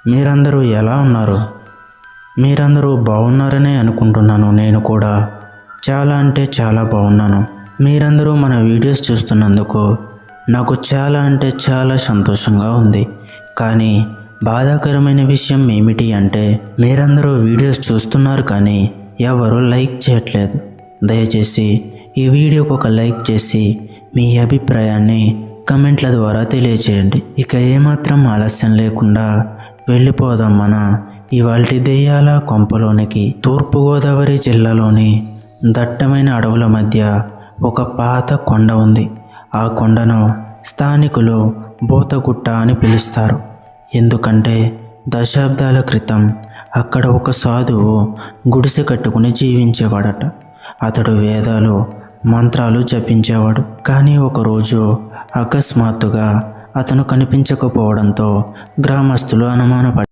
మీరందరూ ఎలా ఉన్నారు? మీరందరూ బాగున్నారనే అనుకుంటున్నాను. నేను కూడా చాలా అంటే చాలా బాగున్నాను. మీరందరూ మన వీడియోస్ చూస్తున్నందుకు నాకు చాలా అంటే చాలా సంతోషంగా ఉంది. కానీ బాధాకరమైన విషయం ఏమిటి అంటే మీరందరూ వీడియోస్ చూస్తున్నారు కానీ ఎవరు లైక్ చేయట్లేదు. దయచేసి ఈ వీడియోకి ఒక లైక్ చేసి మీ అభిప్రాయాన్ని కమెంట్ల ద్వారా తెలియచేయండి. ఇక ఏమాత్రం ఆలస్యం లేకుండా వెళ్ళిపోదాం మన ఇవాల్టి దెయ్యాల కొంపలోనికి. తూర్పుగోదావరి జిల్లాలోని దట్టమైన అడవుల మధ్య ఒక పాత కొండ ఉంది. ఆ కొండను స్థానికులు బోతగుట్ట అని పిలుస్తారు. ఎందుకంటే దశాబ్దాల క్రితం అక్కడ ఒక సాధువు గుడిసె కట్టుకుని జీవించేవాడట. అతడు వేదాలు మంత్రాలు జపించేవాడు. కానీ ఒకరోజు అకస్మాత్తుగా అతను కనిపించకపోవడంతో గ్రామస్తులు అనుమానపడ్డారు.